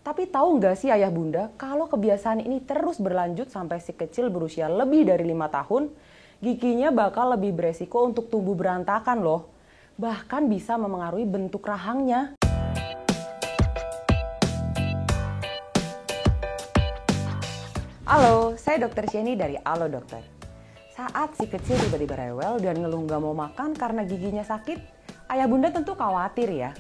Tapi tahu nggak sih ayah bunda, kalau kebiasaan ini terus berlanjut sampai si kecil berusia lebih dari 5 tahun, giginya bakal lebih beresiko untuk tumbuh berantakan loh. Bahkan bisa memengaruhi bentuk rahangnya. Halo, saya Dr. Sheni dari Halo Dokter. Saat si kecil tiba-tiba rewel dan ngeluh nggak mau makan karena giginya sakit, ayah bunda tentu khawatir ya.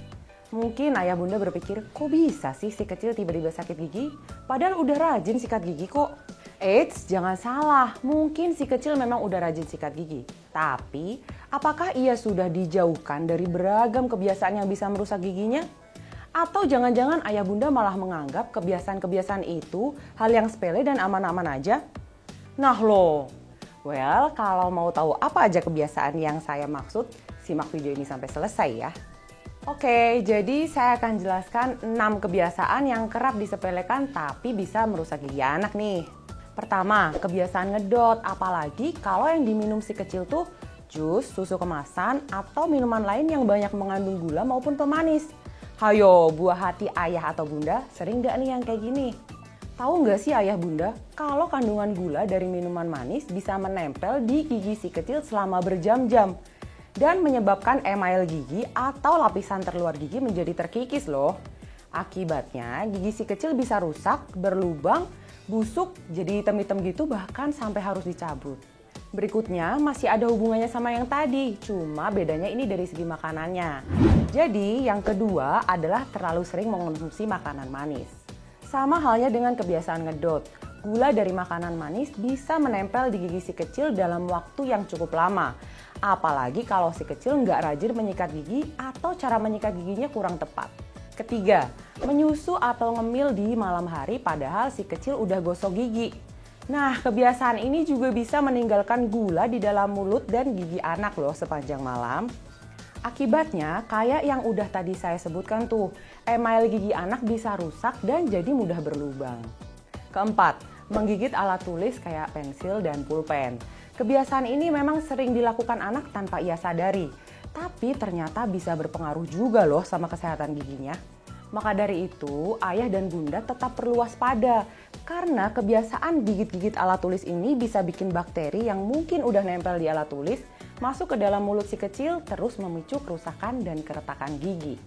Mungkin ayah bunda berpikir, kok bisa sih si kecil tiba-tiba sakit gigi? Padahal udah rajin sikat gigi kok. Eits, jangan salah, mungkin si kecil memang udah rajin sikat gigi. Tapi, apakah ia sudah dijauhkan dari beragam kebiasaan yang bisa merusak giginya? Atau jangan-jangan ayah bunda malah menganggap kebiasaan-kebiasaan itu hal yang sepele dan aman-aman aja? Nah loh, well kalau mau tahu apa aja kebiasaan yang saya maksud, simak video ini sampai selesai ya. Oke, jadi saya akan jelaskan 6 kebiasaan yang kerap disepelekan tapi bisa merusak gigi anak nih. Pertama, kebiasaan ngedot, apalagi kalau yang diminum si kecil tuh jus, susu kemasan, atau minuman lain yang banyak mengandung gula maupun pemanis. Hayo, buah hati ayah atau bunda, sering gak nih yang kayak gini? Tahu nggak sih ayah bunda, kalau kandungan gula dari minuman manis bisa menempel di gigi si kecil selama berjam-jam dan menyebabkan email gigi atau lapisan terluar gigi menjadi terkikis loh. Akibatnya gigi si kecil bisa rusak, berlubang, busuk, jadi hitam-hitam gitu bahkan sampai harus dicabut. Berikutnya masih ada hubungannya sama yang tadi, cuma bedanya ini dari segi makanannya. Jadi yang kedua adalah terlalu sering mengonsumsi makanan manis. Sama halnya dengan kebiasaan ngedot, gula dari makanan manis bisa menempel di gigi si kecil dalam waktu yang cukup lama. Apalagi kalau si kecil nggak rajin menyikat gigi atau cara menyikat giginya kurang tepat. Ketiga, menyusu atau ngemil di malam hari padahal si kecil udah gosok gigi. Nah, kebiasaan ini juga bisa meninggalkan gula di dalam mulut dan gigi anak loh sepanjang malam. Akibatnya, kayak yang udah tadi saya sebutkan tuh, email gigi anak bisa rusak dan jadi mudah berlubang. Keempat, menggigit alat tulis kayak pensil dan pulpen. Kebiasaan ini memang sering dilakukan anak tanpa ia sadari, tapi ternyata bisa berpengaruh juga loh sama kesehatan giginya. Maka dari itu, ayah dan bunda tetap perlu waspada, karena kebiasaan gigit-gigit alat tulis ini bisa bikin bakteri yang mungkin udah nempel di alat tulis masuk ke dalam mulut si kecil, terus memicu kerusakan dan keretakan gigi.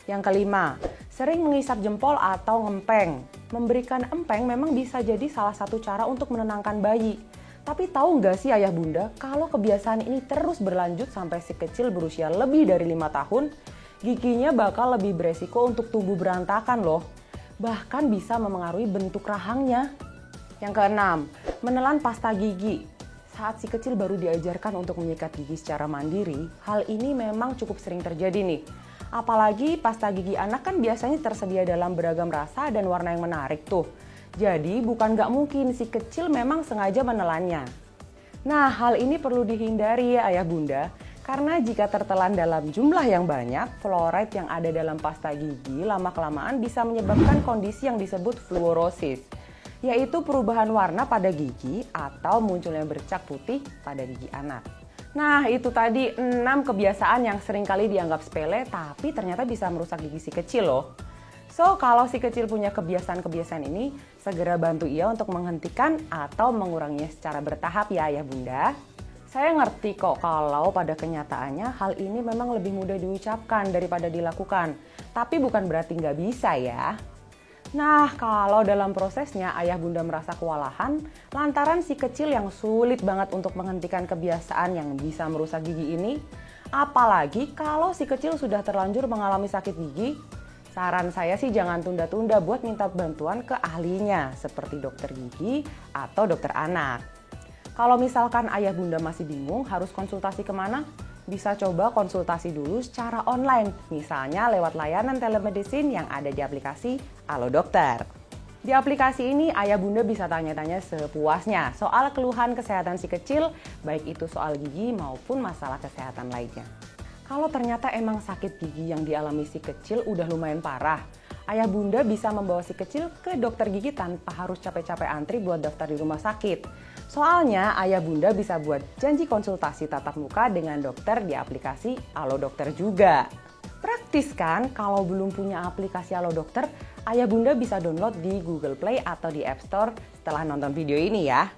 Yang kelima, sering mengisap jempol atau ngempeng. Memberikan empeng memang bisa jadi salah satu cara untuk menenangkan bayi. Tapi tahu nggak sih ayah bunda, kalau kebiasaan ini terus berlanjut sampai si kecil berusia lebih dari 5 tahun, giginya bakal lebih beresiko untuk tumbuh berantakan loh. Bahkan bisa memengaruhi bentuk rahangnya. Yang keenam, menelan pasta gigi. Saat si kecil baru diajarkan untuk menyikat gigi secara mandiri, hal ini memang cukup sering terjadi nih. Apalagi pasta gigi anak kan biasanya tersedia dalam beragam rasa dan warna yang menarik tuh. Jadi bukan nggak mungkin si kecil memang sengaja menelannya. Nah, hal ini perlu dihindari ya ayah bunda, karena jika tertelan dalam jumlah yang banyak, fluoride yang ada dalam pasta gigi lama-kelamaan bisa menyebabkan kondisi yang disebut fluorosis, yaitu perubahan warna pada gigi atau munculnya bercak putih pada gigi anak. Nah, itu tadi 6 kebiasaan yang seringkali dianggap sepele tapi ternyata bisa merusak gigi si kecil loh. So, kalau si kecil punya kebiasaan-kebiasaan ini, segera bantu ia untuk menghentikan atau menguranginya secara bertahap ya ayah bunda. Saya ngerti kok kalau pada kenyataannya hal ini memang lebih mudah diucapkan daripada dilakukan. Tapi bukan berarti nggak bisa ya. Nah, kalau dalam prosesnya ayah bunda merasa kewalahan, lantaran si kecil yang sulit banget untuk menghentikan kebiasaan yang bisa merusak gigi ini, apalagi kalau si kecil sudah terlanjur mengalami sakit gigi, saran saya sih jangan tunda-tunda buat minta bantuan ke ahlinya seperti dokter gigi atau dokter anak. Kalau misalkan ayah bunda masih bingung harus konsultasi kemana, bisa coba konsultasi dulu secara online, misalnya lewat layanan telemedicine yang ada di aplikasi Halo Dokter. Di aplikasi ini ayah bunda bisa tanya-tanya sepuasnya soal keluhan kesehatan si kecil, baik itu soal gigi maupun masalah kesehatan lainnya. Kalau ternyata emang sakit gigi yang dialami si kecil udah lumayan parah, ayah bunda bisa membawa si kecil ke dokter gigi tanpa harus capek-capek antri buat daftar di rumah sakit. Soalnya ayah bunda bisa buat janji konsultasi tatap muka dengan dokter di aplikasi Halo Dokter juga. Praktis kan? Kalau belum punya aplikasi Halo Dokter, Ayah Bunda bisa download di Google Play atau di App Store setelah nonton video ini ya.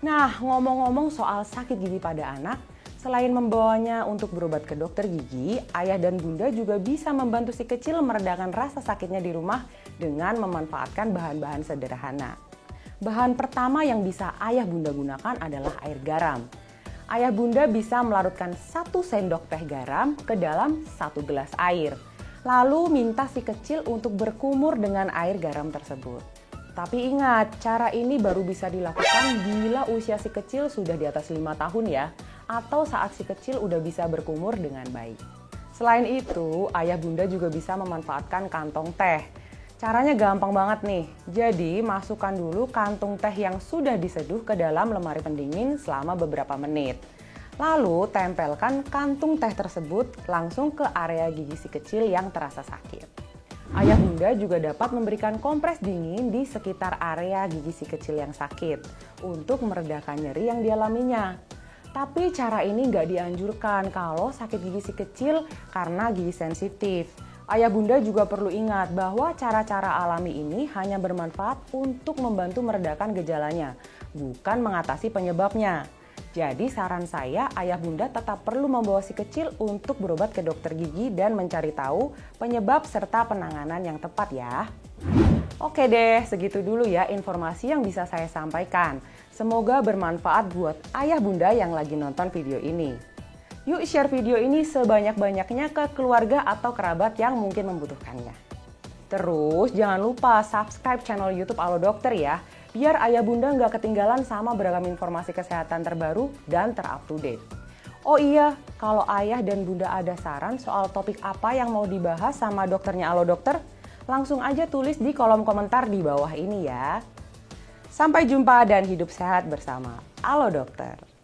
Nah, ngomong-ngomong soal sakit gigi pada anak, selain membawanya untuk berobat ke dokter gigi, ayah dan bunda juga bisa membantu si kecil meredakan rasa sakitnya di rumah dengan memanfaatkan bahan-bahan sederhana. Bahan pertama yang bisa ayah bunda gunakan adalah air garam. Ayah bunda bisa melarutkan 1 sendok teh garam ke dalam 1 gelas air. Lalu minta si kecil untuk berkumur dengan air garam tersebut. Tapi ingat, cara ini baru bisa dilakukan bila usia si kecil sudah di atas 5 tahun ya, atau saat si kecil udah bisa berkumur dengan baik. Selain itu, ayah bunda juga bisa memanfaatkan kantong teh. Caranya gampang banget nih, jadi masukkan dulu kantung teh yang sudah diseduh ke dalam lemari pendingin selama beberapa menit. Lalu tempelkan kantung teh tersebut langsung ke area gigi si kecil yang terasa sakit. Ayah bunda juga dapat memberikan kompres dingin di sekitar area gigi si kecil yang sakit untuk meredakan nyeri yang dialaminya. Tapi cara ini nggak dianjurkan kalau sakit gigi si kecil karena gigi sensitif. Ayah bunda juga perlu ingat bahwa cara-cara alami ini hanya bermanfaat untuk membantu meredakan gejalanya, bukan mengatasi penyebabnya. Jadi saran saya, ayah bunda tetap perlu membawa si kecil untuk berobat ke dokter gigi dan mencari tahu penyebab serta penanganan yang tepat ya. Oke deh, segitu dulu ya informasi yang bisa saya sampaikan. Semoga bermanfaat buat ayah bunda yang lagi nonton video ini. Yuk share video ini sebanyak-banyaknya ke keluarga atau kerabat yang mungkin membutuhkannya. Terus jangan lupa subscribe channel YouTube Alo Dokter ya, biar ayah bunda nggak ketinggalan sama beragam informasi kesehatan terbaru dan terupdate. Oh iya, kalau ayah dan bunda ada saran soal topik apa yang mau dibahas sama dokternya Alo Dokter, langsung aja tulis di kolom komentar di bawah ini ya. Sampai jumpa dan hidup sehat bersama Alo Dokter.